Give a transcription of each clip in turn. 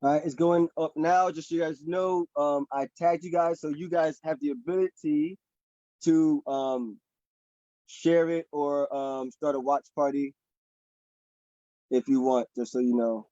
All right, it's going up now. Just so you guys know, I tagged you guys, so you guys have the ability to share it or start a watch party if you want, just so you know.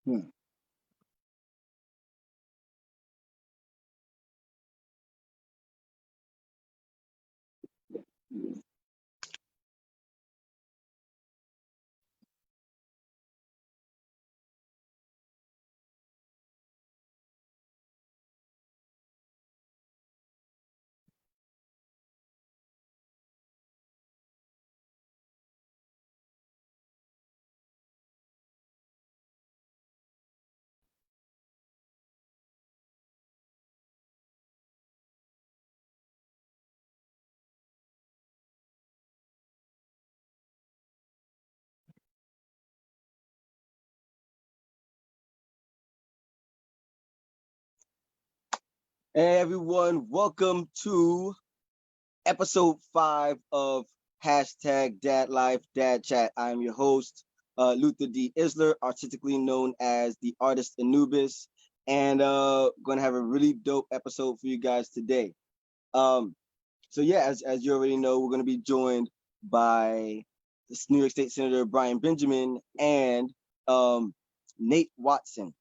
Hmm. Hey everyone, welcome to episode 5 of hashtag Dad Life Dad Chat. I'm your host, Luther D. Isler, artistically known as the artist Anubis, and going to have a really dope episode for you guys today. Um, so yeah, as you already know, we're going to be joined by this New York State Senator Brian Benjamin and Nate Watson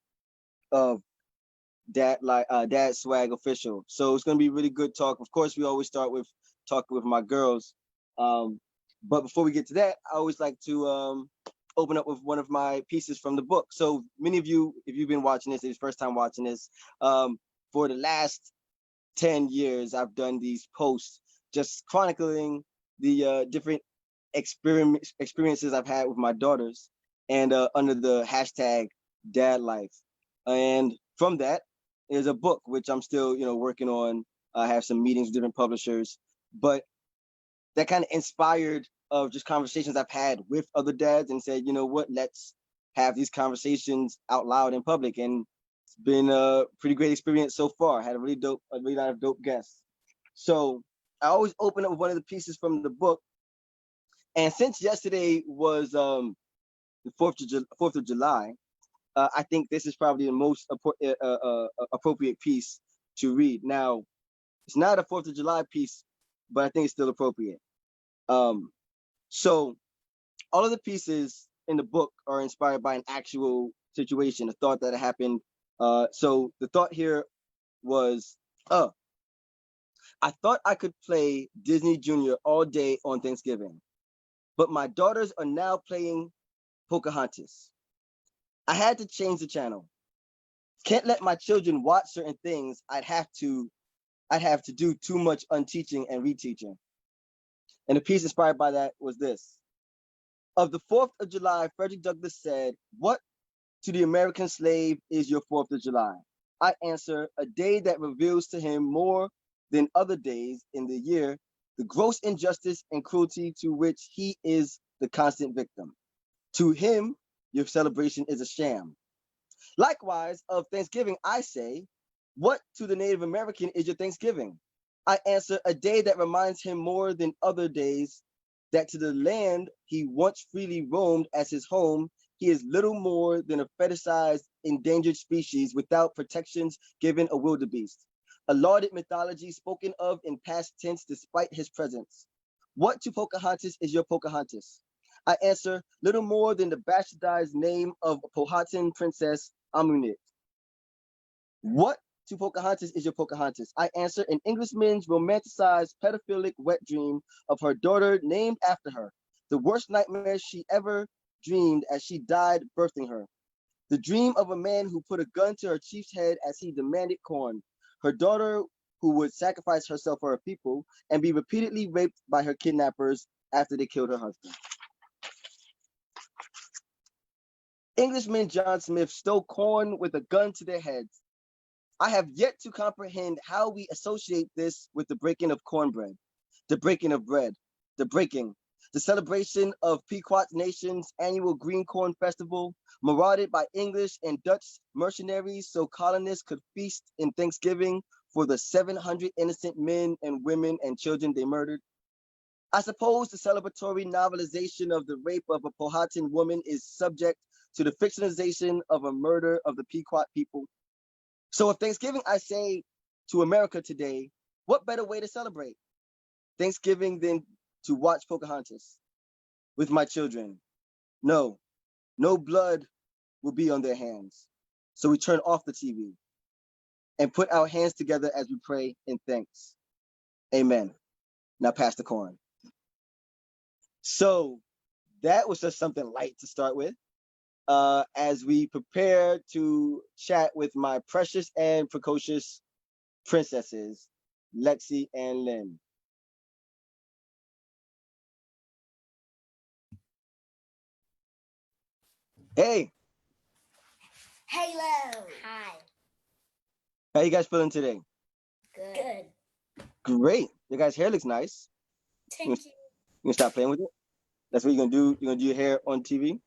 of DadSwagg official. So it's gonna be really good talk. Of course, we always start with talking with my girls. But before we get to that, I always like to open up with one of my pieces from the book. So many of you, if you've been watching this, it's first time watching this, for the last 10 years, I've done these posts just chronicling the different experiences I've had with my daughters and under the hashtag dad life. And from that is a book, which I'm still, working on. I have some meetings with different publishers, but that kind of inspired of just conversations I've had with other dads and said, you know what, let's have these conversations out loud in public. And it's been a pretty great experience so far. I had a really lot of dope guests. So I always open up with one of the pieces from the book. And since yesterday was the 4th of July, I think this is probably the most appropriate piece to read. Now, it's not a 4th of July piece, but I think it's still appropriate. So all of the pieces in the book are inspired by an actual situation, a thought that happened. So the thought here was, I thought I could play Disney Junior all day on Thanksgiving, but my daughters are now playing Pocahontas. I had to change the channel. Can't let my children watch certain things. I'd have to do too much unteaching and reteaching. And the piece inspired by that was this. Of the 4th of July, Frederick Douglass said, "What to the American slave is your 4th of July?" I answer, a day that reveals to him more than other days in the year the gross injustice and cruelty to which he is the constant victim. To him, your celebration is a sham. Likewise, of Thanksgiving, I say, what to the Native American is your Thanksgiving? I answer, a day that reminds him more than other days that to the land he once freely roamed as his home, he is little more than a fetishized endangered species without protections given a wildebeest, a lauded mythology spoken of in past tense despite his presence. What to Pocahontas is your Pocahontas? I answer, little more than the bastardized name of Powhatan Princess Amunit. What to Pocahontas is your Pocahontas? I answer, an Englishman's romanticized pedophilic wet dream of her daughter named after her, the worst nightmare she ever dreamed as she died birthing her. The dream of a man who put a gun to her chief's head as he demanded corn, her daughter who would sacrifice herself for her people and be repeatedly raped by her kidnappers after they killed her husband. Englishmen John Smith stole corn with a gun to their heads. I have yet to comprehend how we associate this with the breaking of cornbread, the breaking of bread, the celebration of Pequot Nation's annual Green Corn Festival, marauded by English and Dutch mercenaries so colonists could feast in Thanksgiving for the 700 innocent men and women and children they murdered. I suppose the celebratory novelization of the rape of a Powhatan woman is subject to the fictionalization of a murder of the Pequot people. So if Thanksgiving, I say to America today, what better way to celebrate Thanksgiving than to watch Pocahontas with my children? No blood will be on their hands. So we turn off the TV and put our hands together as we pray in thanks. Amen. Now pass the corn. So that was just something light to start with. As we prepare to chat with my precious and precocious princesses, Lexi and Lynn. Hey. Hello. Hi. How you guys feeling today? Good. Great. Your guys' hair looks nice. Thank you. You gonna stop playing with it? That's what you're gonna do? You're gonna do your hair on TV?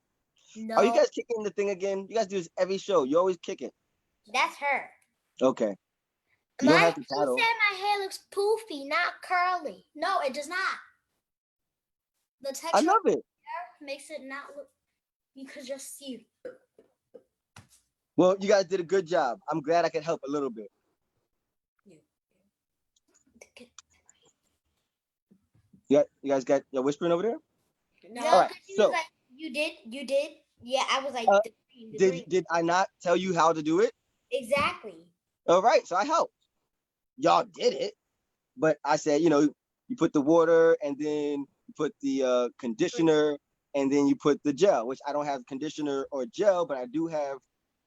No. Are you guys kicking the thing again? You guys do this every show. You always kick it. That's her. Okay. You don't have to She paddle. said my hair looks poofy, not curly. No, it does not. The texture I love it. makes it not look. You could just see. Well, you guys did a good job. I'm glad I could help a little bit. You guys got your whispering over there? No, all right, so like, you did. Yeah, I was like, did I not tell you how to do it? Exactly. All right, so I helped. Y'all did it, but I said, you put the water and then you put the conditioner and then you put the gel, which I don't have conditioner or gel, but I do have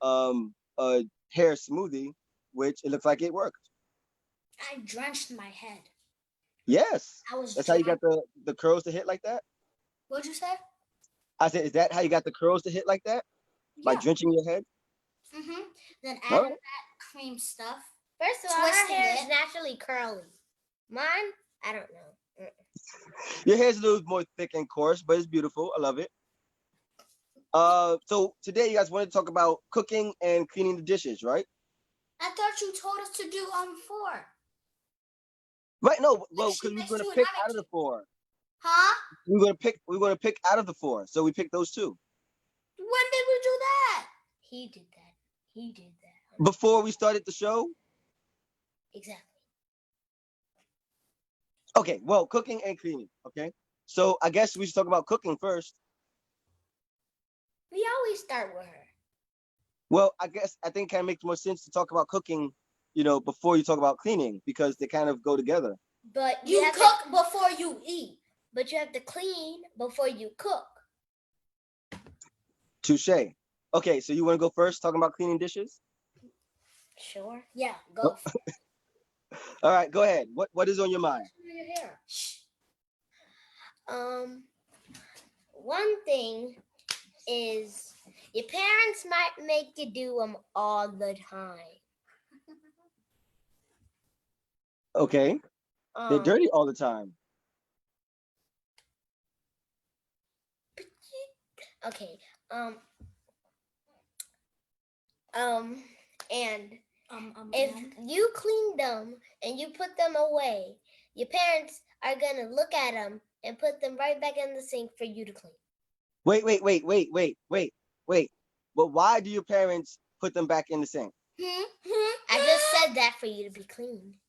a hair smoothie, which it looks like it worked. I drenched my head. Yes. That's how you got the curls to hit like that? What'd you say? I said, is that how you got the curls to hit like that? Yeah. By drenching your head? Mm-hmm. Then add that cream stuff. First of all, her hair is naturally curly. Mine, I don't know. Your hair's a little more thick and coarse, but it's beautiful. I love it. So today you guys wanted to talk about cooking and cleaning the dishes, right? I thought you told us to do 4. Right, no, well, because we're gonna pick out of the 4. Huh? We're gonna pick out of the 4. So we picked those 2. When did we do that? He did that. Before we started the show? Exactly. Okay, well, cooking and cleaning, okay? So I guess we should talk about cooking first. We always start with her. Well, I think it kind of makes more sense to talk about cooking, before you talk about cleaning, because they kind of go together. But you cook before you eat. But you have to clean before you cook. Touche. Okay, so you want to go first, talking about cleaning dishes? Sure. Yeah, go. All right, go ahead. What is on your mind? Your hair. One thing is your parents might make you do them all the time. Okay. They're dirty all the time. Okay. And if you clean them and you put them away, your parents are gonna look at them and put them right back in the sink for you to clean. Wait. But why do your parents put them back in the sink? I just said that for you to be clean.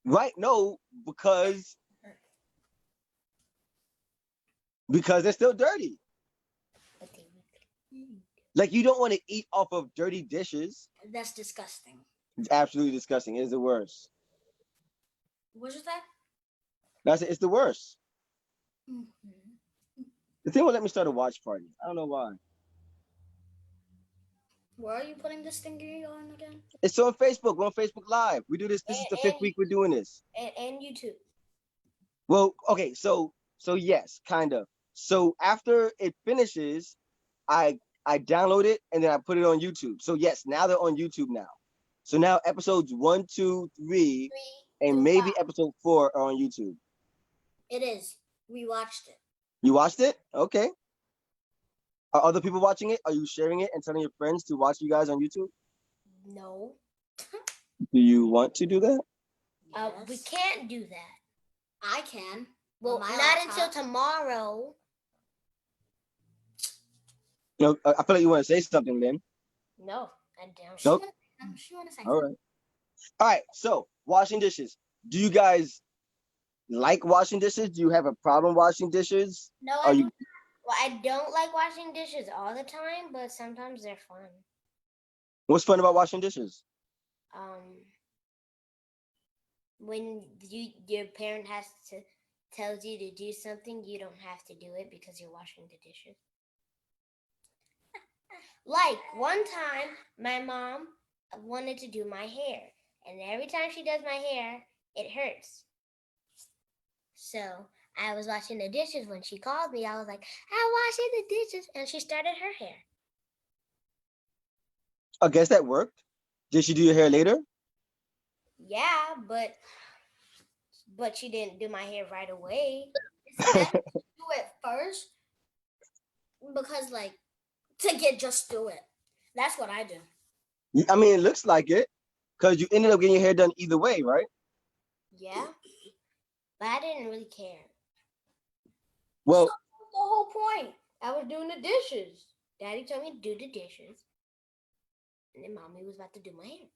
Right? No, because they're still dirty. Like, you don't want to eat off of dirty dishes. That's disgusting. It's absolutely disgusting. It's the worst. What is that? That's it. It's the worst. The thing won't let me start a watch party. I don't know why. Where are you putting this thingy on again? It's on Facebook. We're on Facebook Live. We do this. This is the 5th week we're doing this. And YouTube. Well, okay. So yes, kind of. So after it finishes, I download it and then I put it on YouTube. So yes, now they're on YouTube now. So now episodes 1, 2, 3, and maybe 5. episode 4 are on YouTube. It is. We watched it. You watched it? Okay. Are other people watching it? Are you sharing it and telling your friends to watch you guys on YouTube? No. Do you want to do that? Yes. We can't do that. I can. Well, not laptop. until tomorrow. You know, I feel like you want to say something then. No, I don't. Nope. She want to say All right. All right. So washing dishes. Do you guys like washing dishes? Do you have a problem washing dishes? No, Are you? Well, I don't like washing dishes all the time, but sometimes they're fun. What's fun about washing dishes? When your parent tells you to do something, you don't have to do it because you're washing the dishes. Like one time, my mom wanted to do my hair, and every time she does my hair, it hurts. So I was washing the dishes when she called me. I was like, I'm washing the dishes, and she started her hair. I guess that worked. Did she do your hair later? Yeah, but she didn't do my hair right away. Do it first because just do it. That's what I do. I mean, it looks like it because you ended up getting your hair done either way, right? Yeah, but I didn't really care. Well, so the whole point. I was doing the dishes. Daddy told me to do the dishes, and then Mommy was about to do my hair.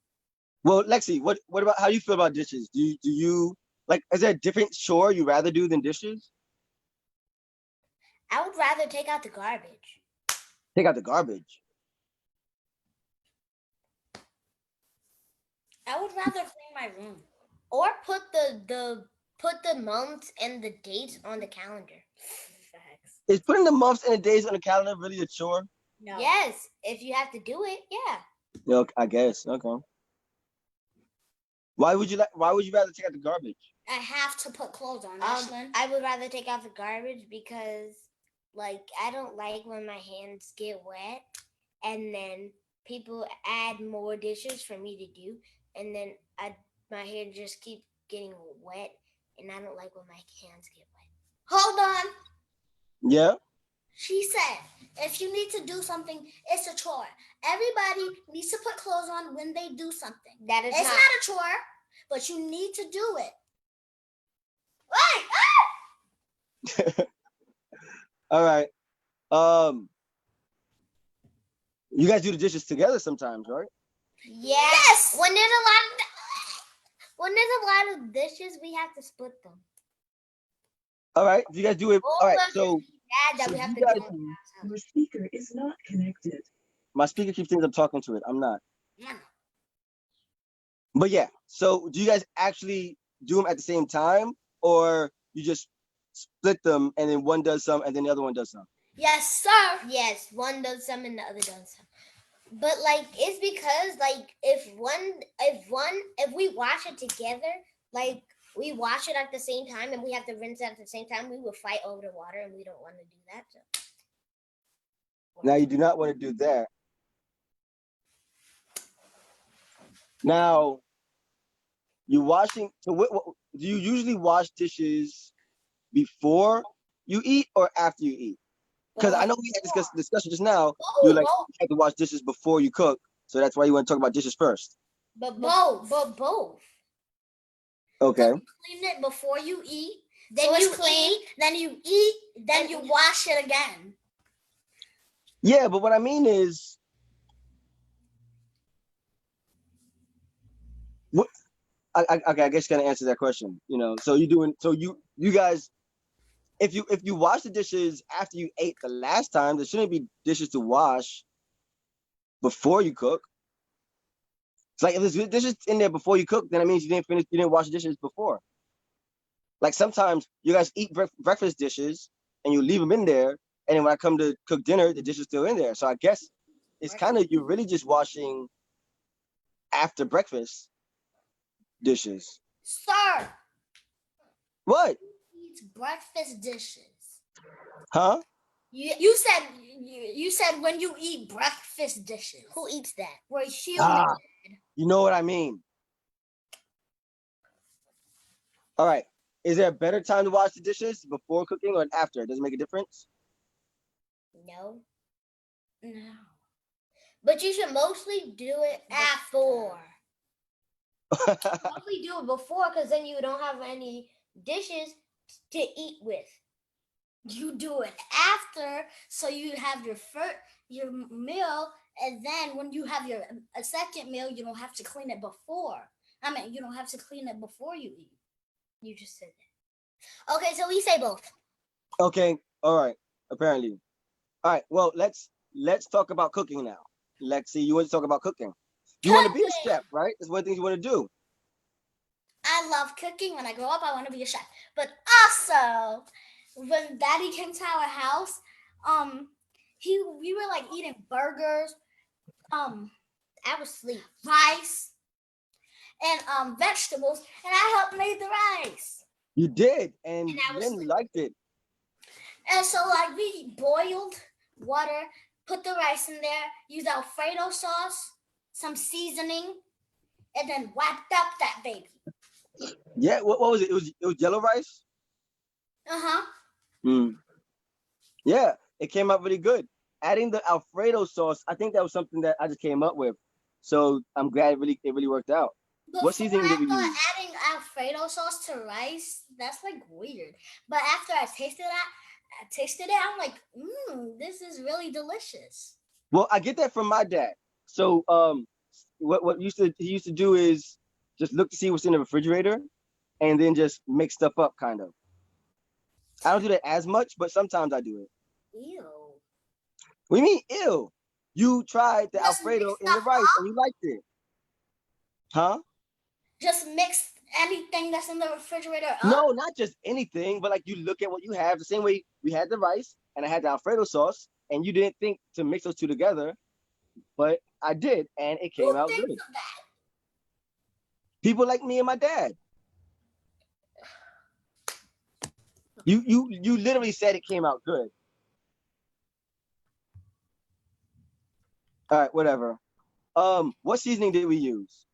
Well, Lexi, what about how you feel about dishes? Do you like? Is there a different chore you rather do than dishes? I would rather take out the garbage. Take out the garbage. I would rather clean my room or put the months and the dates on the calendar. Facts. Is putting the months and the days on the calendar really a chore? No. Yes, if you have to do it, yeah. No, I guess. Okay. Why would you rather take out the garbage? I have to put clothes on. I would rather take out the garbage because, I don't like when my hands get wet, and then people add more dishes for me to do, and then my hair just keeps getting wet, and I don't like when my hands get wet. Hold on. Yeah. She said, if you need to do something, it's a chore. Everybody needs to put clothes on when they do something. It's not a chore, but you need to do it. All right. You guys do the dishes together sometimes, right? Yes. When there's a lot of dishes, we have to split them. All right. You guys do it. All right. So we have to guys, your speaker is not connected. My speaker keeps thinking I'm talking to it. I'm not. Yeah. But yeah. So do you guys actually do them at the same time, or you just split them and then one does some and then the other one does some? Yes, sir. Yes, one does some and the other does some. But it's because if we wash it together, we wash it at the same time and we have to rinse it at the same time, we will fight over the water and we don't want to do that. So. Now you do not want to do that. Now, you washing. So do you usually wash dishes before you eat or after you eat? Because I know we had this discussion just now. You have to wash dishes before you cook, so that's why you want to talk about dishes first. But both. Okay. So you clean it before you eat, Then you clean, then you eat, then you wash it again. Yeah, but what I mean is, what? Okay, I guess you gotta answer that question. You know, so you guys, if you wash the dishes after you ate the last time, there shouldn't be dishes to wash before you cook. It's like if there's dishes in there before you cook, then it means you didn't wash the dishes before. Like sometimes you guys eat breakfast dishes and you leave them in there, and then when I come to cook dinner, the dish is still in there. So I guess it's kind of, you're really just washing after breakfast dishes. Sir. What? Eats breakfast dishes. Huh? You said when you eat breakfast dishes. Who eats that? We're human. You know what I mean. All right. Is there a better time to wash the dishes, before cooking or after? Does it make a difference? No. No. But you should mostly do it after. Mostly do it before, because then you don't have any dishes to eat with. You do it after, so you have your meal, and then when you have a second meal, you don't have to clean it before. I mean, you don't have to clean it before you eat. You just said that. Okay, so we say both. Okay. All right. Apparently. All right. Well, let's talk about cooking now. Lexi, you want to talk about cooking? You want to be a chef, right? That's one of the things you want to do. I love cooking. When I grow up, I want to be a chef. But also, when Daddy came to our house, we were like eating burgers, I was asleep. rice, and vegetables, and I helped make the rice. You did, and I was Lynn asleep. liked it. And so, like, we boiled water, put the rice in there, used Alfredo sauce, some seasoning, and then whacked up that baby. Yeah. What was it? It was yellow rice. Yeah, it came out really good. Adding the Alfredo sauce, I think that was something that I just came up with. So I'm glad it really worked out. What seasoning did we use? Adding Alfredo sauce to rice, that's like weird. But after I tasted it, I'm like, this is really delicious. Well, I get that from my dad. So what he used to do is just look to see what's in the refrigerator and then just mix stuff up, kind of. I don't do that as much, but sometimes I do it. Ew. What do you mean, ew? You tried the Alfredo in the rice and you liked it. Huh? Just mix anything that's in the refrigerator up? No, not just anything, but like you look at what you have. The same way we had the rice and I had the Alfredo sauce, and you didn't think to mix those two together, but I did, and it came out good. People like me and my dad. You literally said it came out good. All right, whatever. What seasoning did we use?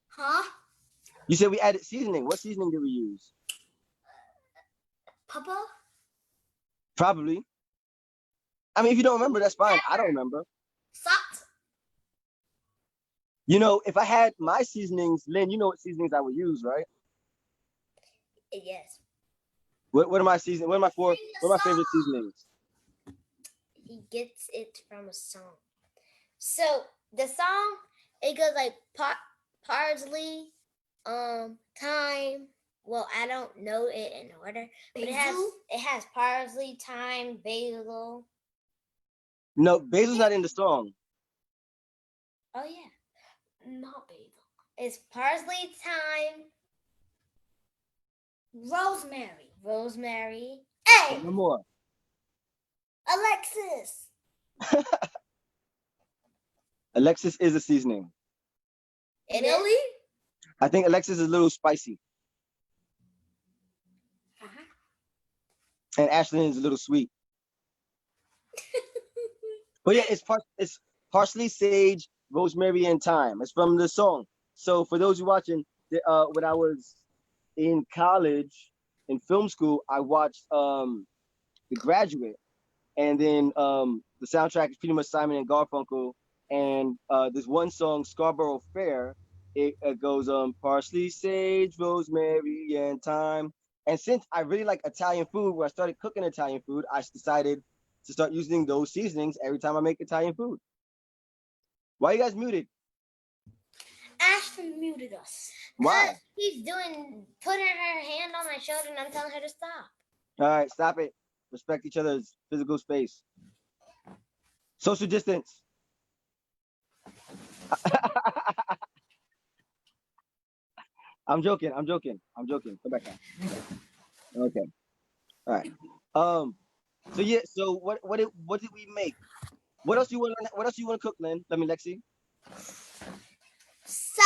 Huh? You said we added seasoning. What seasoning did we use? Papa? Probably. I mean, if you don't remember, that's fine. I don't remember. Salt? You know, if I had my seasonings, Lynn, you know what seasonings I would use, right? Yes. What are my seasonings? What are my favorite seasonings? He gets it from a song. So the song, it goes like parsley, thyme. Well, I don't know it in order, but it has parsley, thyme, basil. No, basil's not in the song. Oh yeah, not basil. It's parsley, thyme, rosemary. Hey, No more. Alexis. Alexis is a seasoning. Really? I think Alexis is a little spicy. And Ashlyn is a little sweet. But yeah, it's parsley, sage, rosemary, and thyme. It's from the song. So for those who are watching, when I was in college, in film school, I watched The Graduate. And then the soundtrack is pretty much Simon and Garfunkel. And there's one song, Scarborough Fair. It goes parsley, sage, rosemary, and thyme. And since I really like Italian food, when I started cooking Italian food, I decided to start using those seasonings every time I make Italian food. Why you guys muted? Ashton muted us. Why? She's putting her hand on my shoulder and I'm telling her to stop. All right, stop it. Respect each other's physical space. Social distance. I'm joking. Come back now. Okay. All right. So yeah. So what did we make? What else you want to cook, Lynn? Let me, Lexi. So,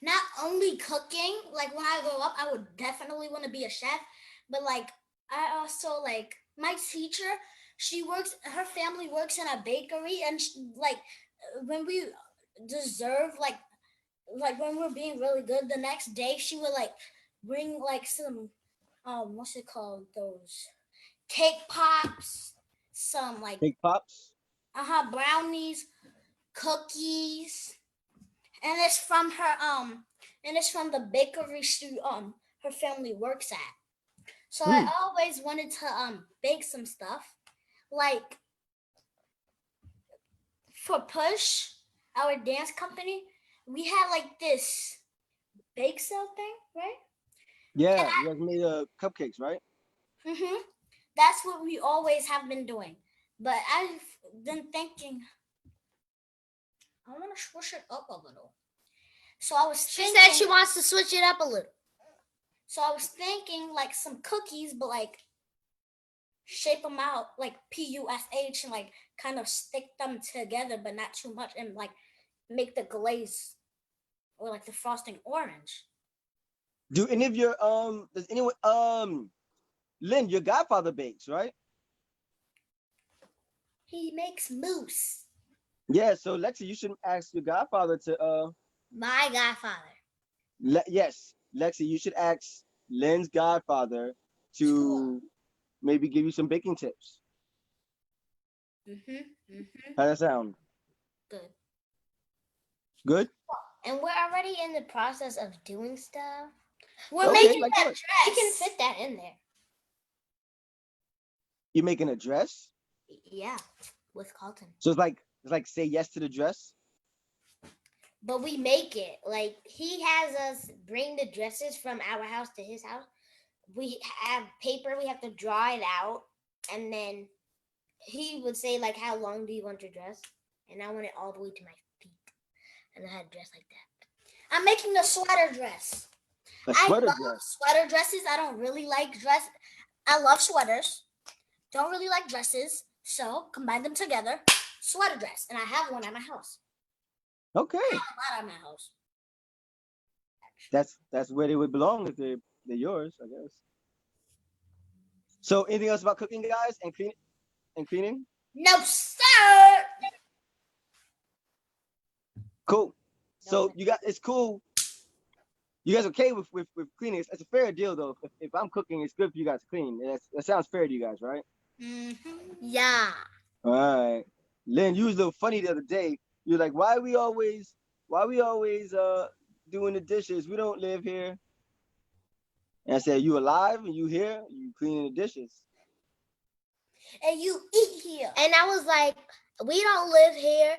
not only cooking, like when I grow up, I would definitely want to be a chef, but like I also like my teacher, her family works in a bakery, and like when we deserve like when we're being really good, the next day she would like bring like some what's it called, those cake pops, some like Cake pops. brownies, cookies, and it's from the bakery she her family works at. So I always wanted to bake some stuff. Like for Push, our dance company, we had like this bake sale thing, right? Yeah, you guys made cupcakes, right? Mm-hmm. That's what we always have been doing. But I've been thinking, I want to switch it up a little. So I was She thinking, said she wants to switch it up a little. So I was thinking like some cookies, but like shape them out like PUSH and like kind of stick them together, but not too much, and like make the glaze or like the frosting orange. Do any of your does anyone Lynn, your godfather bakes, right? He makes mousse. Yeah, so Lexi, you should ask your godfather to My godfather. yes, Lexi, you should ask Lynn's godfather to maybe give you some baking tips. How that sound? Good. Good? And we're already in the process of doing stuff. We're Okay, making like that what? dress. You can fit that in there. You making a dress? Yeah, with Carlton. So it's like say yes to the dress? But we make it. Like he has us bring the dresses from our house to his house. We have paper, we have to draw it out, and then he would say like, how long do you want your dress? And I want it all the way to my feet. And I had a dress like that. I'm making a sweater dress. A sweater I love dress. sweater dresses. I don't really like dress. I love sweaters. Don't really like dresses. So combine them together. Sweater dress. And I have one at my house. Okay. I have a lot at my house. That's where they would belong if they're yours, I guess. So anything else about cooking, guys, and cleaning? No, sir. Cool. So you got it's cool. You guys okay with cleaning? It's a fair deal though. If I'm cooking, it's good for you guys to clean. That sounds fair to you guys, right? Yeah. All right. Lynn, you was a little funny the other day. You're like, why we always doing the dishes? We don't live here. And I said, you alive and you here? You cleaning the dishes? And you eat here. And I was like, we don't live here,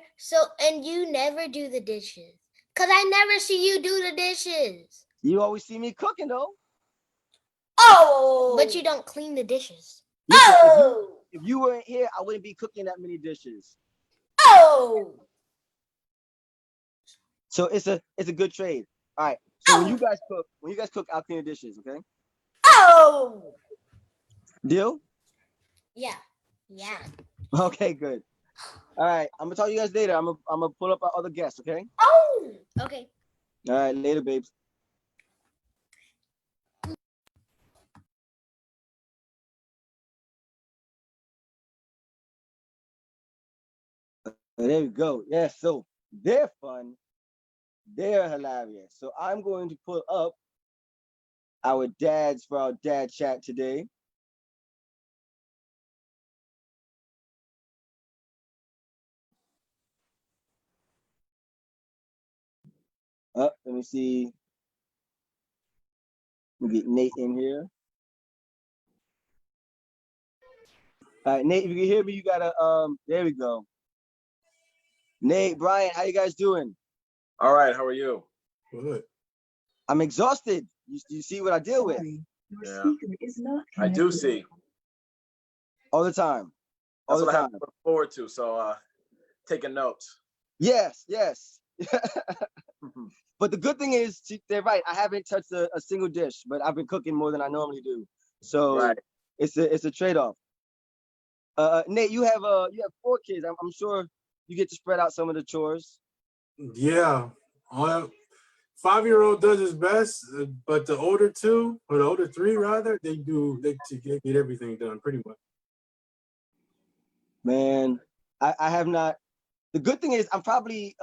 and you never do the dishes. Cause I never see you do the dishes. You always see me cooking though. Oh. But you don't clean the dishes. Listen, Oh. if you weren't here, I wouldn't be cooking that many dishes. Oh. So it's a good trade. All right. So when you guys cook, I'll clean the dishes, okay? Oh. Deal? Yeah. Yeah. Okay, good. All right. I'm gonna talk to you guys later. I'm gonna pull up our other guests, okay? Oh. Okay. All right, later, babes. There we go. Yeah, so they're fun. They're hilarious. So I'm going to pull up our dads for our dad chat today. Let me see. We'll get Nate in here. All right, Nate, if you can hear me, you gotta there we go. Nate, Brian, how you guys doing? All right, how are you? Good. I'm exhausted. You see what I deal with? Sorry, your Yeah. speaker is not I do see. All the time. All That's the what I time. have to look forward to. So taking notes. Yes. But the good thing is, they're right. I haven't touched a single dish, but I've been cooking more than I normally do. So Right. it's a trade-off. Nate, you have 4 kids. I'm sure you get to spread out some of the chores. Yeah. 5-year-old does his best, but the older 2, or the older 3 rather, they get everything done pretty much. Man, I have not. The good thing is I'm probably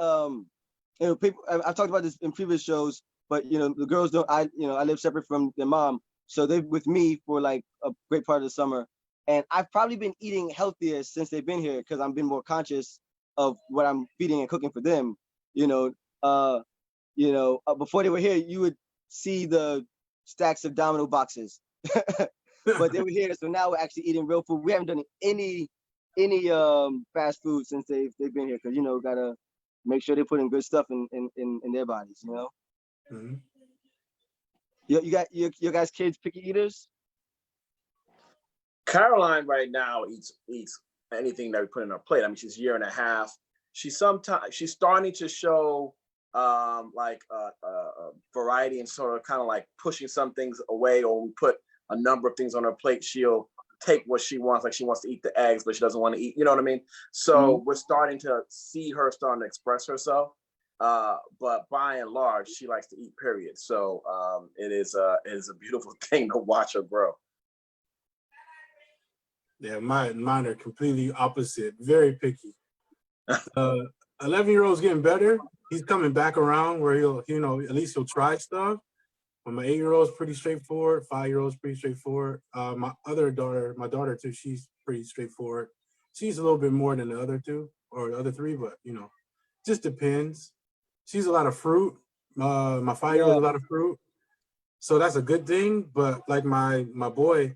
people. I've talked about this in previous shows, but the girls don't. I live separate from their mom, so they're with me for like a great part of the summer, and I've probably been eating healthier since they've been here because I've been more conscious of what I'm feeding and cooking for them. Before they were here, you would see the stacks of Domino boxes, but they were here, so now we're actually eating real food. We haven't done any fast food since they've been here because gotta make sure they put in good stuff in their bodies. Mm-hmm. You got your guys' kids picky eaters? Caroline right now eats anything that we put in her plate. I mean, she's a year and a half. She's starting to show variety and sort of kind of like pushing some things away, or we put a number of things on her plate. She'll take what she wants, like she wants to eat the eggs, but she doesn't want to eat, you know what I mean? So we're starting to see her starting to express herself. But by and large, she likes to eat, period. So it is a beautiful thing to watch her grow. Yeah, mine are completely opposite. Very picky. 11-year-old's getting better. He's coming back around where he'll, at least he'll try stuff. But my 8-year-old's pretty straightforward. 5-year-old's pretty straightforward. My daughter too, she's pretty straightforward. She's a little bit more than the other 2 or the other 3, but just depends. She's a lot of fruit. My 5-year-old's a lot of fruit. So that's a good thing. But like my boy,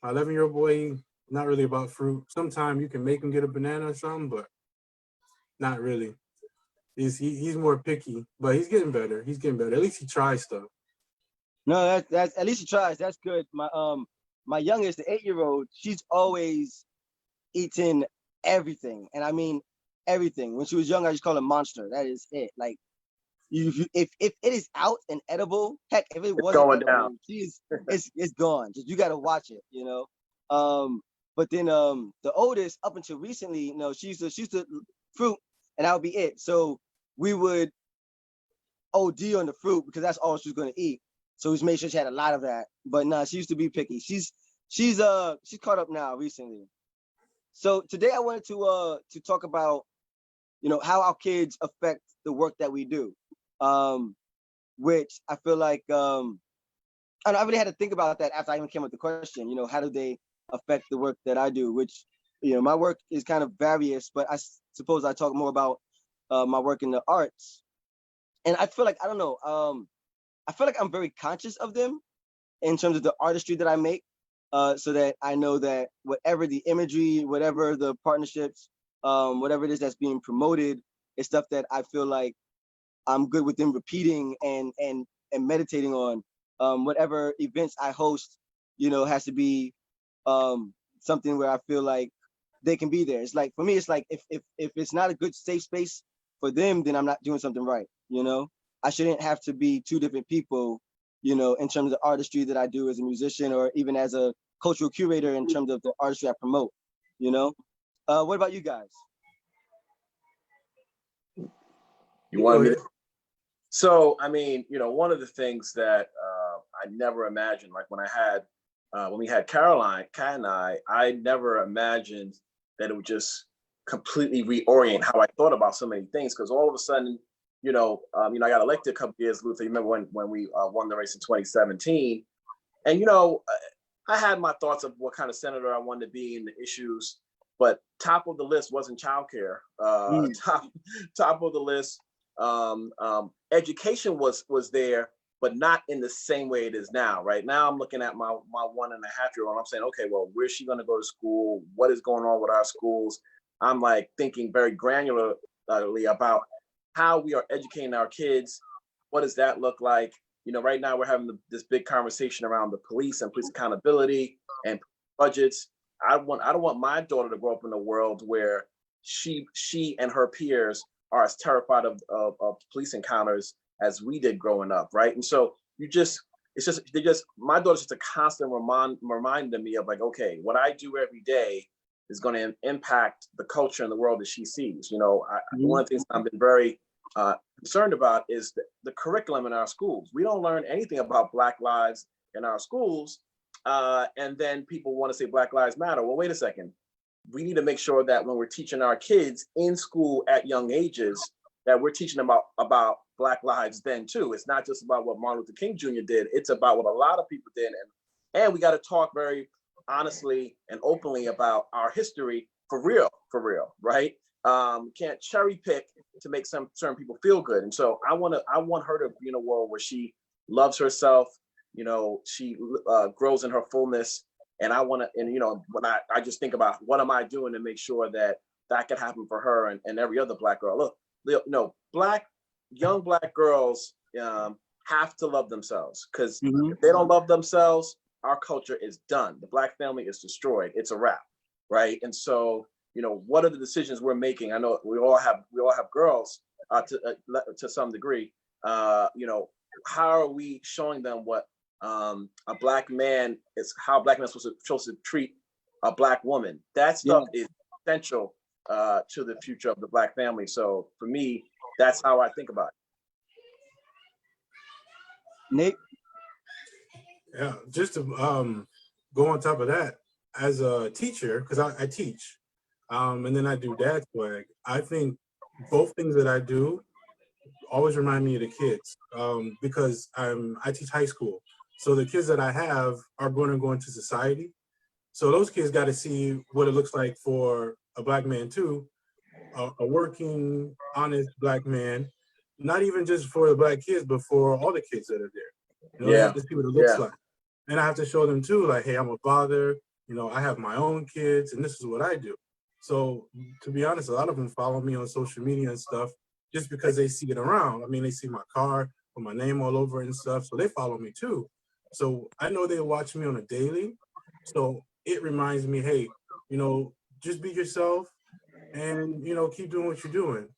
my 11-year-old boy, not really about fruit. Sometimes you can make him get a banana or something, but not really. He's more picky, but he's getting better. At least he tries stuff. No, that's at least he tries. That's good. My youngest, the 8-year-old, she's always eating everything, and I mean everything. When she was young, I just call her Monster. That is it. Like if it is out and edible, heck, if it wasn't going edible, down. it's gone. Just you got to watch it, But then the oldest, up until recently, she used to fruit, and that would be it. So we would OD on the fruit because that's all she was going to eat. So we made sure she had a lot of that. But no, she used to be picky. She's caught up now recently. So today I wanted to talk about how our kids affect the work that we do, which I feel like I really had to think about that after I even came up with the question. How do they affect the work that I do? Which my work is kind of various, but I suppose I talk more about my work in the arts. And I feel like, I don't know, I feel like I'm very conscious of them in terms of the artistry that I make, so that I know that whatever the imagery, whatever the partnerships, whatever it is that's being promoted, is stuff that I feel like I'm good with them repeating and meditating on. Whatever events I host, has to be something where I feel like they can be there. It's like, for me, it's like if it's not a good safe space for them, then I'm not doing something right. I shouldn't have to be 2 different people, in terms of the artistry that I do as a musician, or even as a cultural curator in terms of the artistry I promote. What about you guys? You want me to? So, I mean, one of the things that I never imagined, like when we had Caroline, Kat and I never imagined that it would just completely reorient how I thought about so many things. Because all of a sudden, I got elected a couple years, Luther. You remember when we won the race in 2017, and I had my thoughts of what kind of senator I wanted to be and the issues, but top of the list wasn't childcare. Top of the list, education was there, but not in the same way it is now. Right now, I'm looking at my 1.5-year-old. I'm saying, okay, well, where's she going to go to school? What is going on with our schools? I'm like thinking very granularly about how we are educating our kids. What does that look like? You know, right now we're having this big conversation around the police and police accountability and budgets. I don't want my daughter to grow up in a world where she and her peers are as terrified of police encounters as we did growing up, right? And so my daughter's just a constant reminding me of like, okay, what I do every day is going to impact the culture and the world that she sees. You know, one of the things I've been very concerned about is the curriculum in our schools. We don't learn anything about Black lives in our schools. And then people want to say Black Lives Matter. Well, wait a second. We need to make sure that when we're teaching our kids in school at young ages, that we're teaching them about Black lives then too. It's not just about what Martin Luther King Jr. did. It's about what a lot of people did. And we got to talk very honestly and openly about our history for real, right? Can't cherry pick to make some certain people feel good. And so I want her to be in a world where she loves herself, you know, she grows in her fullness. And I want to, and you know, when I just think about what am I doing to make sure that can happen for her and every other Black girl. Look, you know, young Black girls have to love themselves, because if they don't love themselves, our culture is done. The Black family is destroyed. It's a wrap, right? And so, you know, what are the decisions we're making? I know we all have girls to some degree. You know, how are we showing them what a Black man is, how a Black man is supposed to treat a Black woman? That stuff is essential to the future of the Black family. So for me, that's how I think about it. Nate? Yeah, just to go on top of that, as a teacher, because I teach, and then I do DadSwagg, I think both things that I do always remind me of the kids, because I teach high school. So the kids that I have are going to go into society. So those kids got to see what it looks like for a Black man too, a working, honest Black man, not even just for the Black kids, but for all the kids that are there. You know, they have to see what it looks like. And I have to show them too, like, hey, I'm a father, you know, I have my own kids and this is what I do. So to be honest, a lot of them follow me on social media and stuff just because they see it around. I mean, they see my car with my name all over it and stuff, so they follow me too. So I know they watch me on a daily. So it reminds me, hey, you know, just be yourself and, you know, keep doing what you're doing.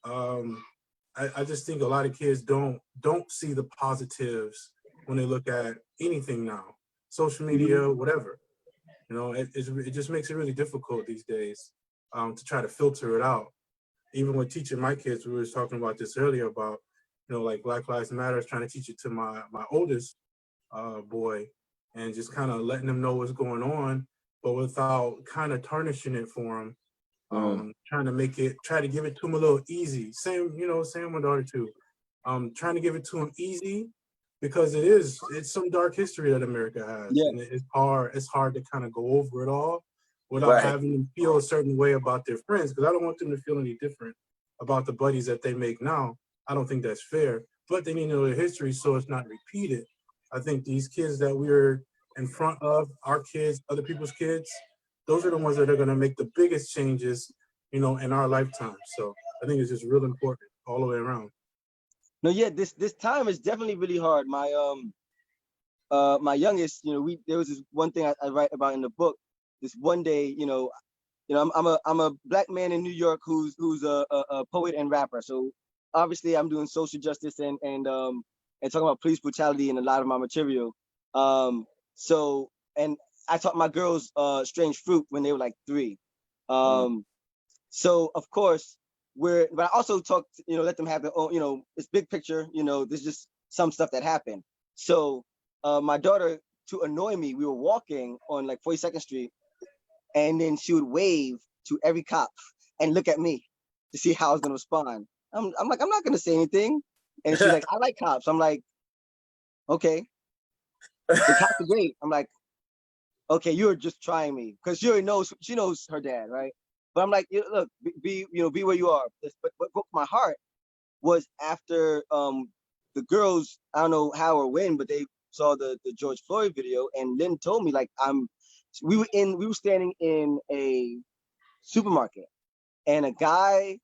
I just think a lot of kids don't see the positives when they look at anything now, social media, whatever. You know, it just makes it really difficult these days to try to filter it out. Even with teaching my kids, we were talking about this earlier about, you know, like Black Lives Matter, trying to teach it to my oldest boy and just kind of letting them know what's going on, but without kind of tarnishing it for him. Trying to give it to him a little easy. Same with my daughter too. Trying to give it to him easy because it's some dark history that America has. Yeah. And it's hard to kind of go over it all without having them feel a certain way about their friends, because I don't want them to feel any different about the buddies that they make now. I don't think that's fair, but they need to know their history so it's not repeated. I think these kids that we're in front of, our kids, other people's kids, those are the ones that are going to make the biggest changes, you know, in our lifetime. So I think it's just real important all the way around. No, yeah, this time is definitely really hard. My youngest, you know, there was this one thing I write about in the book. This one day, you know, I'm a Black man in New York who's a poet and rapper. So obviously I'm doing social justice and talking about police brutality in a lot of my material. So, and I taught my girls Strange Fruit when they were like 3. So of course but I also talked, you know, let them have their own, you know, it's big picture, you know, there's just some stuff that happened. So my daughter, to annoy me, we were walking on like 42nd Street, and then she would wave to every cop and look at me to see how I was gonna respond. I'm like, I'm not gonna say anything. And she's like, I like cops. I'm like, okay. The cops are great. I'm like, okay, you're just trying me, because she knows her dad, right? But I'm like, look, be where you are. But what broke my heart was after the the girls, I don't know how or when, but they saw the George Floyd video, and Lynn told me like we were standing in a supermarket, and a guy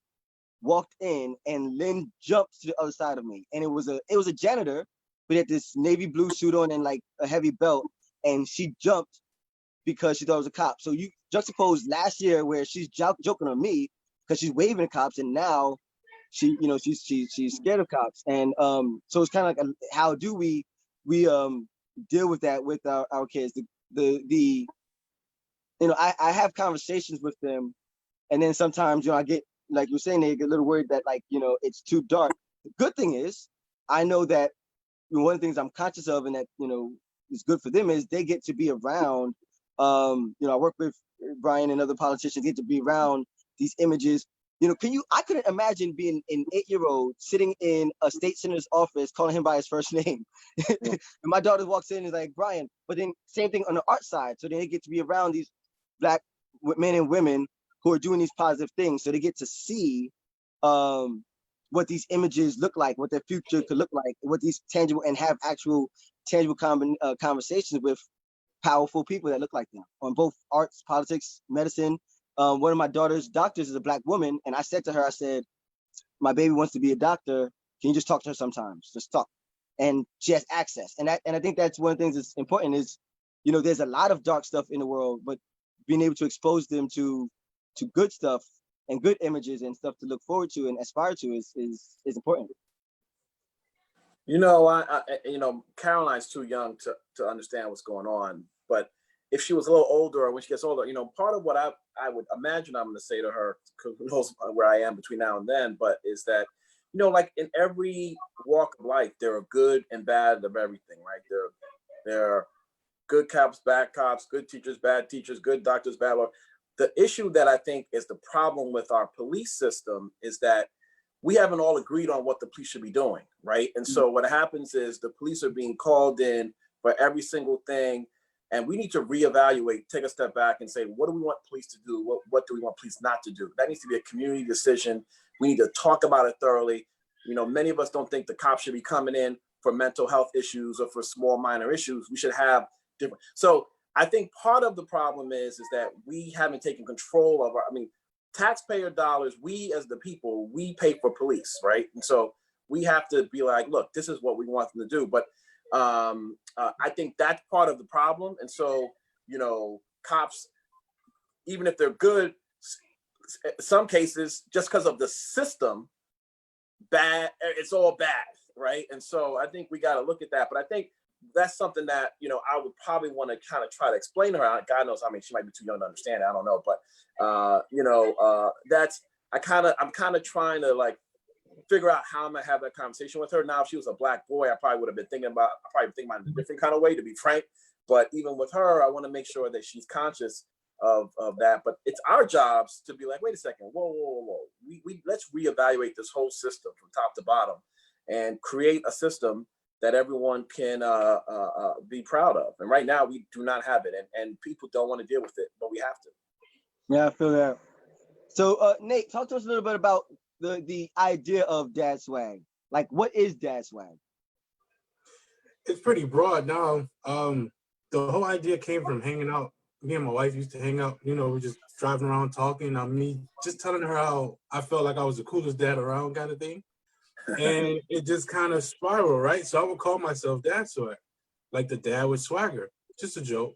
walked in, and Lynn jumped to the other side of me, and it was a janitor, but he had this navy blue suit on and like a heavy belt, and she jumped because she thought it was a cop. So you juxtapose last year where she's joking on me because she's waving at cops, and now she's scared of cops, and so it's kind of like how do we deal with that with our kids? The I have conversations with them, and then sometimes I get, like you're saying, they get a little worried that like it's too dark. The good thing is I know that one of the things I'm conscious of, and that is good for them, is they get to be around. I work with Brian and other politicians, get to be around these images. I couldn't imagine being an 8-year-old sitting in a state senator's office calling him by his first name. And my daughter walks in and is like, Brian, but then same thing on the art side. So then they get to be around these Black men and women who are doing these positive things. So they get to see what these images look like, what their future could look like, what these tangible, and have actual tangible conversations with powerful people that look like them on both arts, politics, medicine. One of my daughter's doctors is a Black woman, and I said to her, I said, my baby wants to be a doctor. Can you just talk to her sometimes? Just talk. And she has access. And I think that's one of the things that's important is, there's a lot of dark stuff in the world, but being able to expose them to good stuff and good images and stuff to look forward to and aspire to is important. Caroline's too young to understand what's going on, but if she was a little older, or when she gets older, part of what I would imagine I'm going to say to her, because who knows where I am between now and then, but is that, like in every walk of life, there are good and bad of everything, right? There are good cops, bad cops, good teachers, bad teachers, good doctors, bad lawyers. The issue that I think is the problem with our police system is that we haven't all agreed on what the police should be doing, right? And so what happens is the police are being called in for every single thing, and we need to reevaluate, take a step back and say, what do we want police to do? What do we want police not to do? That needs to be a community decision. We need to talk about it thoroughly. Many of us don't think the cops should be coming in for mental health issues or for small minor issues. We should have different. So I think part of the problem is that we haven't taken control of taxpayer dollars. We as the people, we pay for police, right? And so we have to be like, look, this is what we want them to do. But I think that's part of the problem. And so, cops, even if they're good, some cases, just because of the system, bad, it's all bad, right? And so I think we got to look at that. But I think that's something that, I would probably want to kind of try to explain to her. God knows, she might be too young to understand it. I don't know. But, I'm kind of trying to like figure out how I'm going to have that conversation with her. Now, if she was a Black boy, I probably would have been thinking about it in a different kind of way, to be frank. But even with her, I want to make sure that she's conscious of that. But it's our jobs to be like, wait a second, whoa. We let's reevaluate this whole system from top to bottom and create a system that everyone can be proud of. And right now we do not have it, and people don't want to deal with it, but we have to. Yeah, I feel that. So Nate, talk to us a little bit about the idea of DadSwagg. Like, what is DadSwagg? It's pretty broad now. The whole idea came from hanging out. Me and my wife used to hang out, we're just driving around talking. Me just telling her how I felt like I was the coolest dad around, kind of thing. And it just kind of spiraled, right? So I would call myself DadSwagg, like the dad with swagger, just a joke.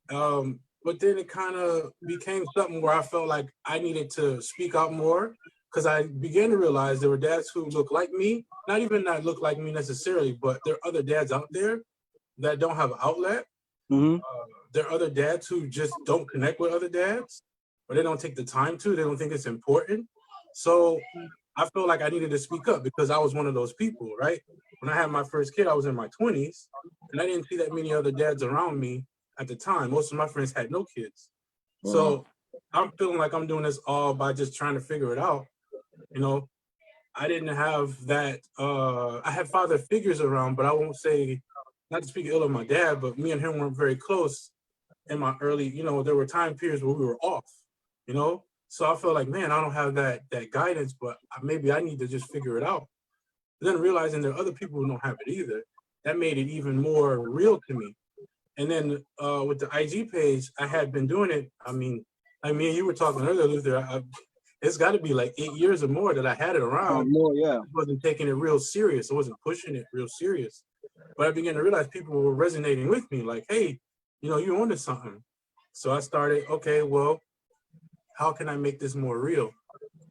But then it kind of became something where I felt like I needed to speak out more, because I began to realize there were dads who look like me, not look like me necessarily, but there are other dads out there that don't have an outlet. Mm-hmm. There are other dads who just don't connect with other dads, or they don't take the time to, they don't think it's important. So I feel like I needed to speak up because I was one of those people, right? When I had my first kid, I was in my 20s, and I didn't see that many other dads around me at the time. Most of my friends had no kids. So I'm feeling like I'm doing this all by just trying to figure it out. I didn't have that. I had father figures around, but I won't say, not to speak ill of my dad, but me and him weren't very close in my early, there were time periods where we were off, So I felt like, man, I don't have that guidance, but maybe I need to just figure it out. Then realizing there are other people who don't have it either, that made it even more real to me. And then with the IG page, I had been doing it. I mean, you were talking earlier, Luther. It's got to be like 8 years or more that I had it around. More, yeah. I wasn't taking it real serious. I wasn't pushing it real serious. But I began to realize people were resonating with me, like, hey, you know, you're onto something. So I started, okay, well, how can I make this more real?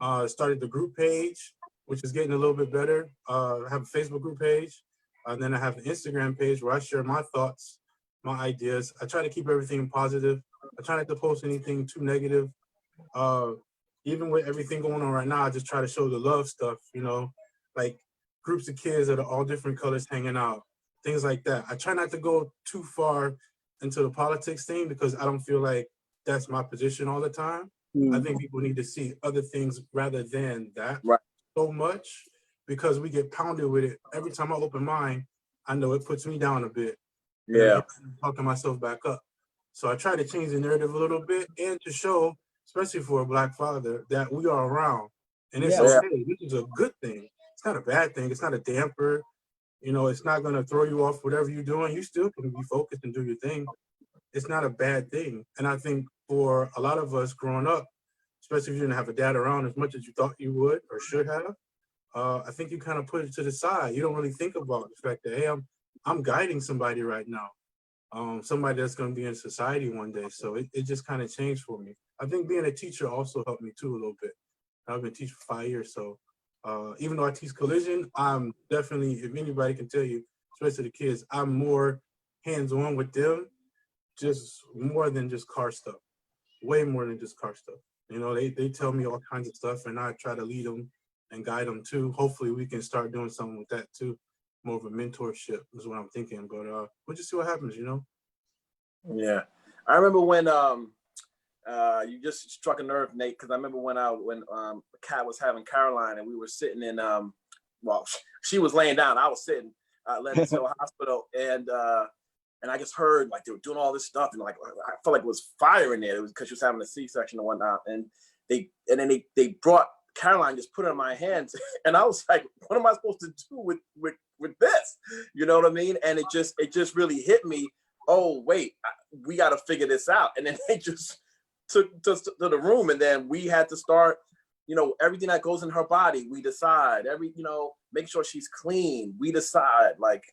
I started the group page, which is getting a little bit better. I have a Facebook group page. And then I have an Instagram page where I share my thoughts, my ideas. I try to keep everything positive. I try not to post anything too negative. Even with everything going on right now, I just try to show the love stuff, you know, like groups of kids that are all different colors hanging out, things like that. I try not to go too far into the politics thing because I don't feel like that's my position all the time. I think people need to see other things rather than that so much, because we get pounded with it. Every time I open mine, I know it puts me down a bit. Yeah. I'm talking myself back up. So I try to change the narrative a little bit and to show, especially for a Black father, that we are around. And it's okay. This is a good thing. It's not a bad thing. It's not a damper. You know, it's not going to throw you off whatever you're doing. You still can be focused and do your thing. It's not a bad thing. And I think for a lot of us growing up, especially if you didn't have a dad around as much as you thought you would or should have, I think you kind of put it to the side. You don't really think about the fact that, hey, I'm guiding somebody right now. Somebody that's going to be in society one day. So it just kind of changed for me. I think being a teacher also helped me too a little bit. I've been teaching for 5 years. So even though I teach collision, I'm definitely, if anybody can tell you, especially the kids, I'm more hands-on with them, just more than just car stuff, way more than just car stuff. You know, they tell me all kinds of stuff and I try to lead them and guide them too. Hopefully we can start doing something with that too. More of a mentorship is what I'm thinking, but we'll just see what happens, you know? Yeah. I remember when you just struck a nerve, Nate, because I remember when Kat was having Caroline and we were sitting in well, she was laying down, I was sitting at Leonard's Hill Hospital, and I just heard like they were doing all this stuff, and like I felt like it was fire in there. It was because she was having a C-section and whatnot, and then they brought Caroline, just put it in my hands, and I was like, what am I supposed to do with this? You know what I mean? And it just really hit me. Oh wait, we got to figure this out. And then they just took us to the room, and then we had to start. You know, everything that goes in her body, we decide. Make sure she's clean. We decide, like,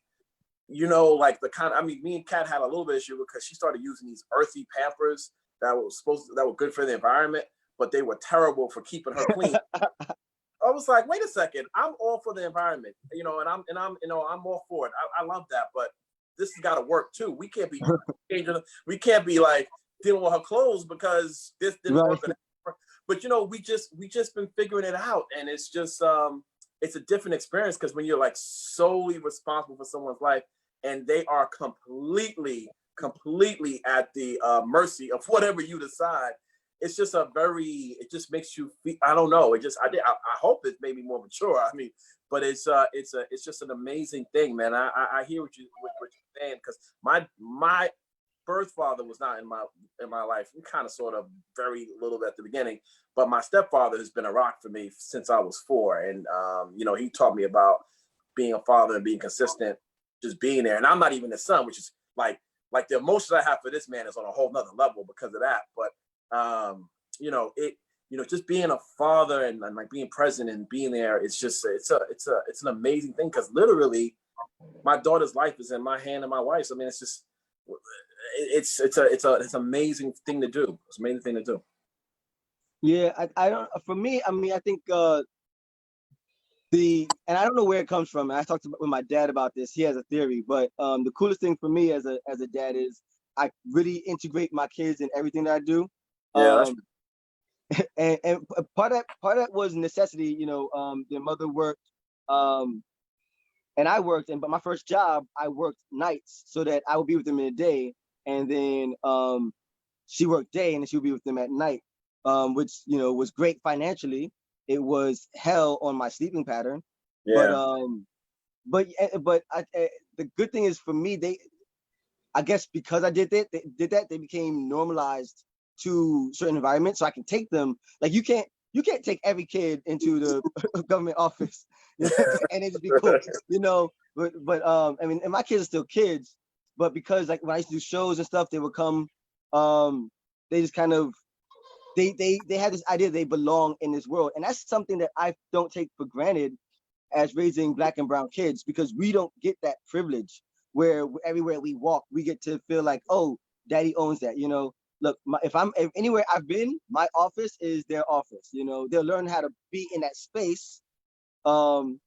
you know, like the kind. I mean, me and Kat had a little bit of issue because she started using these earthy Pampers that were good for the environment, but they were terrible for keeping her clean. I was like, wait a second, I'm all for the environment, you know, and I'm I'm all for it. I love that, but this has got to work too. We can't be changing. We can't be like dealing with her clothes because this didn't work. But you know, we just been figuring it out, and it's just it's a different experience because when you're like solely responsible for someone's life and they are completely at the mercy of whatever you decide. It's just it just makes you feel, I don't know. I hope it made me more mature. I mean, but it's just an amazing thing, man. I hear what you're saying, because my birth father was not in my life. We kind of sort of very little at the beginning, but my stepfather has been a rock for me since I was 4. And, you know, he taught me about being a father and being consistent, just being there. And I'm not even his son, which is like the emotions I have for this man is on a whole nother level because of that. But, just being a father and like being present and being there, it's an amazing thing, because literally my daughter's life is in my hand and my wife's. I mean, it's just, it's an amazing thing to do. It's an amazing thing to do. Yeah, I don't. For me, I mean, I think and I don't know where it comes from. I talked with my dad about this. He has a theory, but the coolest thing for me as a dad is I really integrate my kids in everything that I do. Yeah, and part of that was necessity. You know, their mother worked, and I worked, but my first job I worked nights so that I would be with them in the day, and then she worked day and then she would be with them at night, which, you know, was great financially. It was hell on my sleeping pattern. yeah. But the good thing is for me, I guess because I did that, they became normalized to certain environments, so I can take them. Like, you can't you can't take every kid into the government office and it just be cool, you know. But I mean, and my kids are still kids, but because like when I used to do shows and stuff, they would come. They just kind of they had this idea they belong in this world, and that's something that I don't take for granted as raising Black and brown kids, because we don't get that privilege where everywhere we walk, we get to feel like, oh, daddy owns that, you know. Look, if anywhere I've been, my office is their office, you know. They'll learn how to be in that space and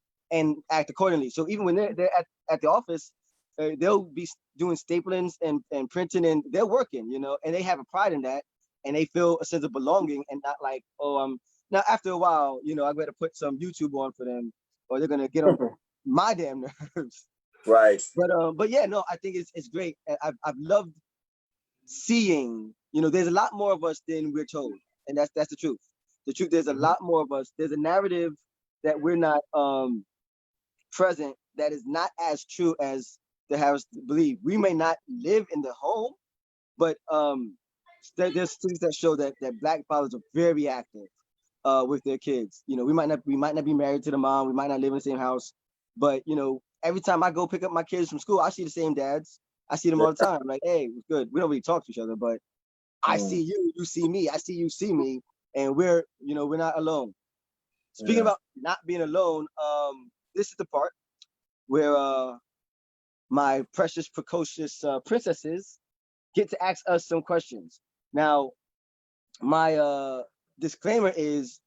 act accordingly. So even when they're at the office, they'll be doing staplings and printing, and they're working, you know, and they have a pride in that, and they feel a sense of belonging, and not like, oh, now after a while, you know, I better put some YouTube on for them, or they're gonna get on my damn nerves. Right. But yeah, no, I think it's great. I've loved seeing, you know, there's a lot more of us than we're told, and that's the truth. The truth, there's a lot more of us. There's a narrative that we're not present that is not as true as they have us believe. We may not live in the home, but there's studies that show that Black fathers are very active with their kids. You know, we might not be married to the mom, we might not live in the same house, but you know, every time I go pick up my kids from school, I see the same dads. I see them all the time. Like, hey, it's good. We don't really talk to each other, but I see you, you see me, I see you see me, and we're not alone. Speaking about not being alone, this is the part where my precious, precocious princesses get to ask us some questions. Now, my disclaimer is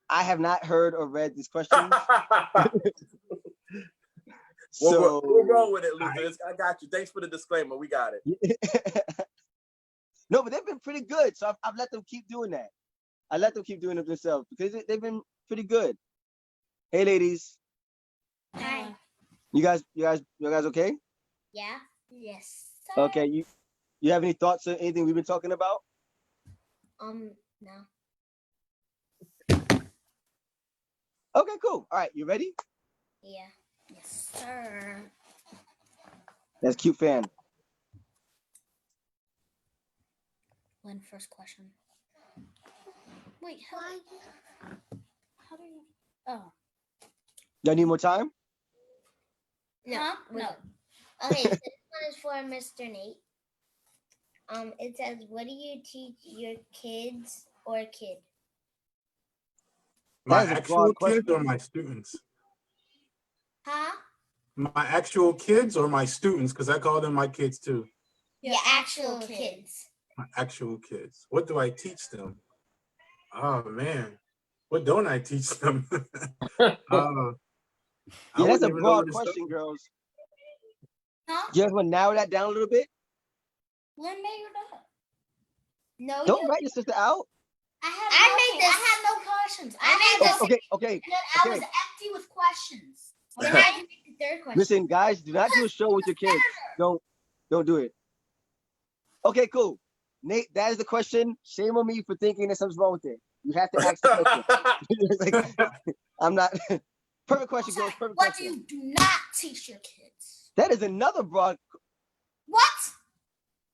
I have not heard or read these questions. So we'll roll with it, Luther. I got you. Thanks for the disclaimer. We got it. No, but they've been pretty good. So I've let them keep doing that. I let them keep doing it themselves because they've been pretty good. Hey, ladies. Hi. You guys okay? Yeah. Yes. Okay. You have any thoughts on anything we've been talking about? No. Okay, cool. All right, you ready? Yeah. Yes, sir. That's a cute fan. When first question. Wait, how do you? Oh. Y'all need more time? No. Huh? No. Okay, so this one is for Mr. Nate. It says, what do you teach your kids or kid? My That is a actual broad kids or question. my students? Huh? My actual kids or my students? Because I call them my kids too. Your actual kids. My actual kids. What do I teach them? Oh man, what don't I teach them? Yeah, that's a broad question, girls. Huh? You guys want to narrow that down a little bit? Lynn made it up. No, Don't write your sister out. I had no questions. I made this. Okay. I was empty with questions. Then I can make the third question. Listen, guys, do not do a show with your kids. Don't do it. Okay, cool. Nate, that is the question. Shame on me for thinking that something's wrong with it. You have to ask the question. I'm not. Perfect question, girls. Perfect What question. do you not teach your kids? That is another broad. What?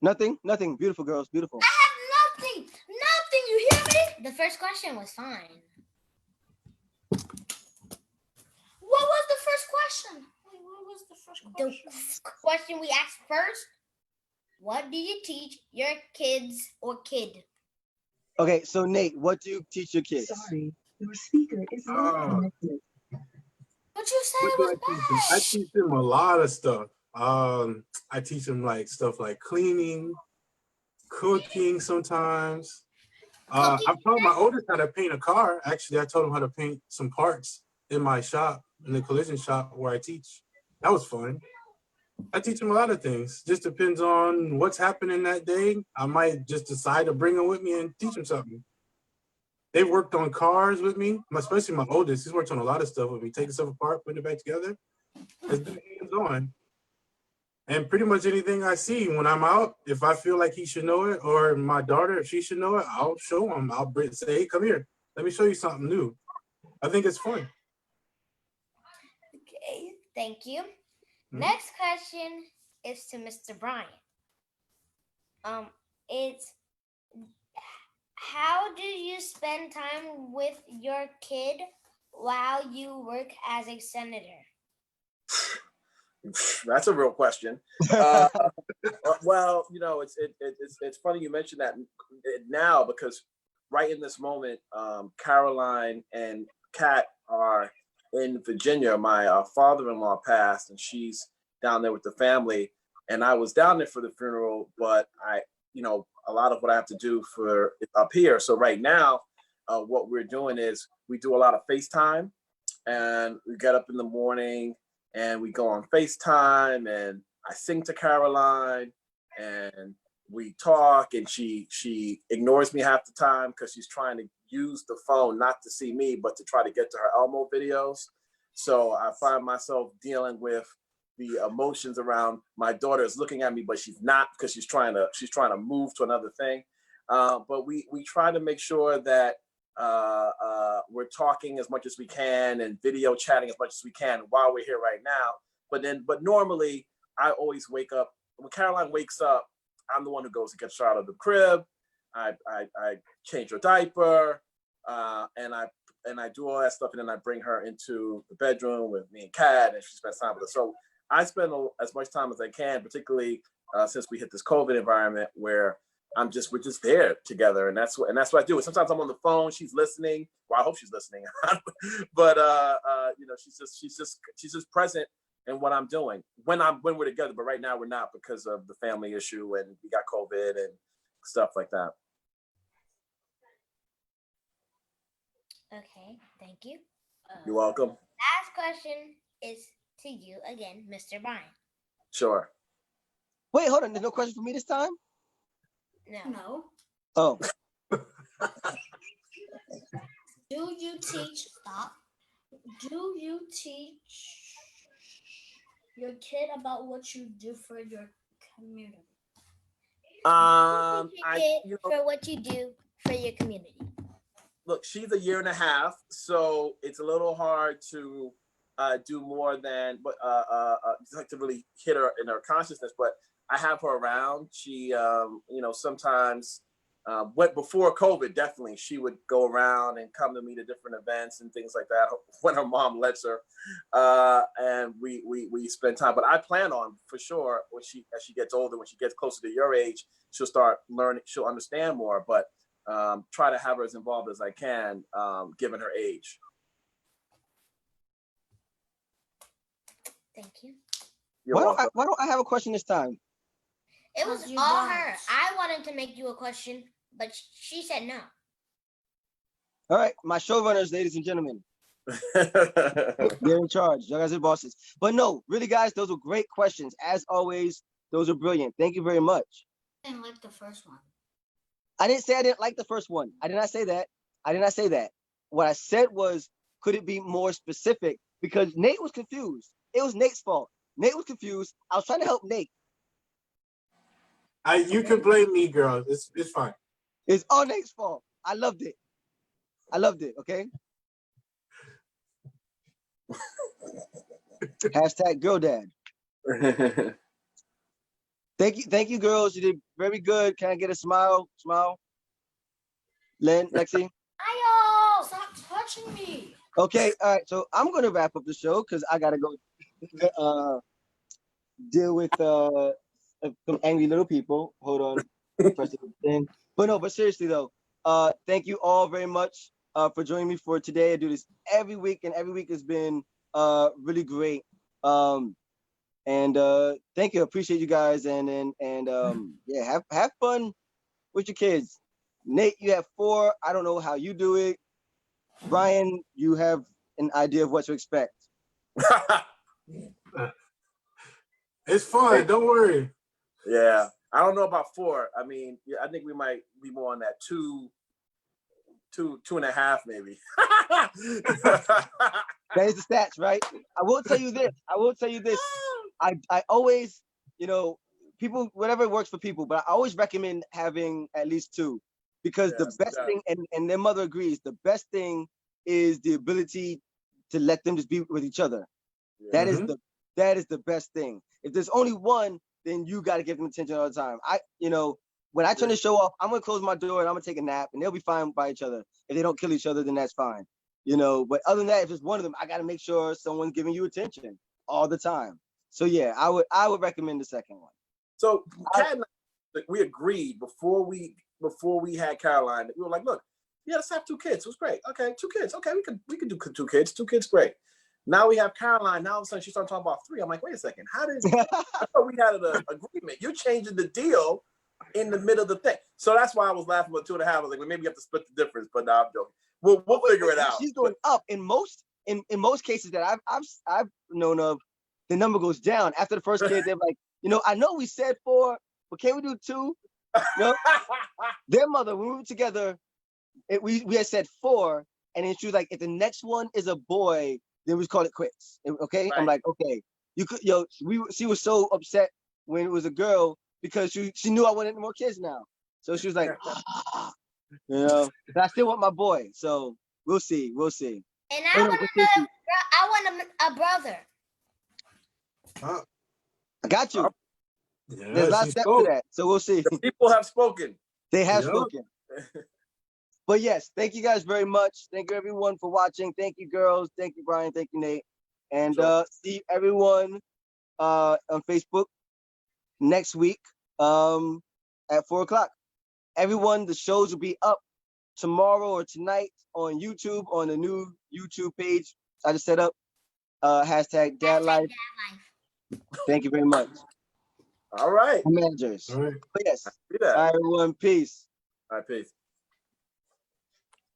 Nothing. Beautiful, girls. Beautiful. I have nothing. Nothing. You hear me? The first question was fine. What was the first question? Wait, what was the first question? The question we asked first, what do you teach your kids or kid? Okay, so Nate, what do you teach your kids? Sorry, your speaker is not connected. But you said it was bad. I teach them a lot of stuff. I teach them like stuff like cleaning, cooking sometimes. I taught my oldest how to paint a car. Actually, I told him how to paint some parts in my shop, in the collision shop where I teach. That was fun. I teach them a lot of things. Just depends on what's happening that day. I might just decide to bring them with me and teach them something. They've worked on cars with me, especially my oldest. He's worked on a lot of stuff with me, taking stuff apart, putting it back together. It's been hands-on. And pretty much anything I see when I'm out, if I feel like he should know it, or my daughter, if she should know it, I'll show him. I'll say, hey, come here. Let me show you something new. I think it's fun. Okay, thank you. Next question is to Mr. Brian. It's How do you spend time with your kid while you work as a senator? That's a real question. Uh, well, you know, it's funny you mentioned that now, because right in this moment, Caroline and Kat are in Virginia. My father-in-law passed, and she's down there with the family. And I was down there for the funeral, but you know, a lot of what I have to do for up here. So right now, what we're doing is we do a lot of FaceTime, and we get up in the morning and we go on FaceTime, and I sing to Caroline, and we talk, and she ignores me half the time because she's trying to use the phone not to see me, but to try to get to her Elmo videos. So I find myself dealing with the emotions around my daughter is looking at me, but she's not, because she's trying to move to another thing. But we try to make sure that we're talking as much as we can and video chatting as much as we can while we're here right now. But normally I always wake up when Caroline wakes up. I'm the one who goes to get her out of the crib. I change her diaper, and I do all that stuff, and then I bring her into the bedroom with me and Kat, and she spends time with us. So I spend as much time as I can, particularly since we hit this COVID environment where we're just there together, and that's what I do. And sometimes I'm on the phone, she's listening. Well, I hope she's listening, but you know, she's just present in what I'm doing when we're together. But right now we're not, because of the family issue, and we got COVID and stuff like that. Okay, thank you. You're welcome. Last question is to you again, Mr. Brian. Sure. Wait, hold on. There's no question for me this time? No. Oh. Do you teach your kid about what you do for your community? For what you do for your community. Look, she's 1.5 years, so it's a little hard to do more than, but like to really hit her in her consciousness. But I have her around. She, you know, sometimes, before COVID, definitely she would go around and come to me to different events and things like that when her mom lets her, and we spend time. But I plan on, for sure, as she gets older, when she gets closer to your age, she'll start learning. She'll understand more. But try to have her as involved as I can, given her age. Thank you. Why don't I have a question this time? It was all her. I wanted to make you a question, but she said no. All right, my showrunners, ladies and gentlemen. They're in charge. You guys are bosses. But no, really, guys, those were great questions. As always, those are brilliant. Thank you very much. I didn't like the first one. I didn't say I didn't like the first one. I did not say that. What I said was, could it be more specific? Because Nate was confused. It was Nate's fault. Nate was confused. I was trying to help Nate. You can blame me, girl. It's fine. It's all Nate's fault. I loved it. Okay. Hashtag girl dad. Thank you, girls. You did very good. Can I get a smile? Smile. Len, Lexi. Ayo, stop touching me. Okay, all right. So I'm gonna wrap up the show because I gotta go deal with some angry little people. Hold on. Press the thing. But seriously though, thank you all very much for joining me for today. I do this every week, and every week has been really great. And thank you. Appreciate you guys, and yeah, have fun with your kids. Nate, you have 4. I don't know how you do it. Brian, you have an idea of what to expect. It's fun. Don't worry. Yeah, I don't know about 4. I mean, yeah, I think we might be more on that 2.5 maybe. That is the stats, right? I will tell you this. I always, you know, people, whatever works for people, but I always recommend having at least 2, because the best thing, and their mother agrees, the best thing is the ability to let them just be with each other. Yeah. That is the best thing. If there's only one, then you got to give them attention all the time. when I turn the show off, I'm gonna close my door and I'm gonna take a nap, and they'll be fine by each other. If they don't kill each other, then that's fine. You know, but other than that, if it's one of them, I gotta make sure someone's giving you attention all the time. So yeah, I would recommend the second one. So Kat and I, we agreed before we had Caroline. We were like, look, yeah, let's have 2 kids. It was great. Okay, 2 kids. Okay, we could do 2 kids. 2 kids, great. Now we have Caroline. Now all of a sudden she started talking about 3. I'm like, wait a second. How did I thought we had an agreement? You're changing the deal in the middle of the thing. So that's why I was laughing about 2.5. I was like, well, maybe you have to split the difference. But now I'm joking. We'll figure it out. She's going up in most cases that I've known of. The number goes down after the first kid. They're like, you know, I know we said 4, but can we do 2? You know, their mother, when we were together, we had said 4, and then she was like, if the next one is a boy, then we call it quits. Okay, right. I'm like, okay, you could, she was so upset when it was a girl because she knew I wanted more kids now, so she was like, you know, but I still want my boy, so we'll see. And I want a brother. I got you. Yeah, there's a lot of steps to that, so we'll see. The people have spoken. They have spoken. But yes, thank you guys very much. Thank you everyone for watching. Thank you girls. Thank you Brian. Thank you Nate. And see everyone on Facebook next week at 4 o'clock. Everyone, the shows will be up tomorrow or tonight on YouTube, on the new YouTube page I just set up. Hashtag Dad Life. Thank you very much. All right. Managers. All right. But yes. All right, everyone. Peace. All right, peace.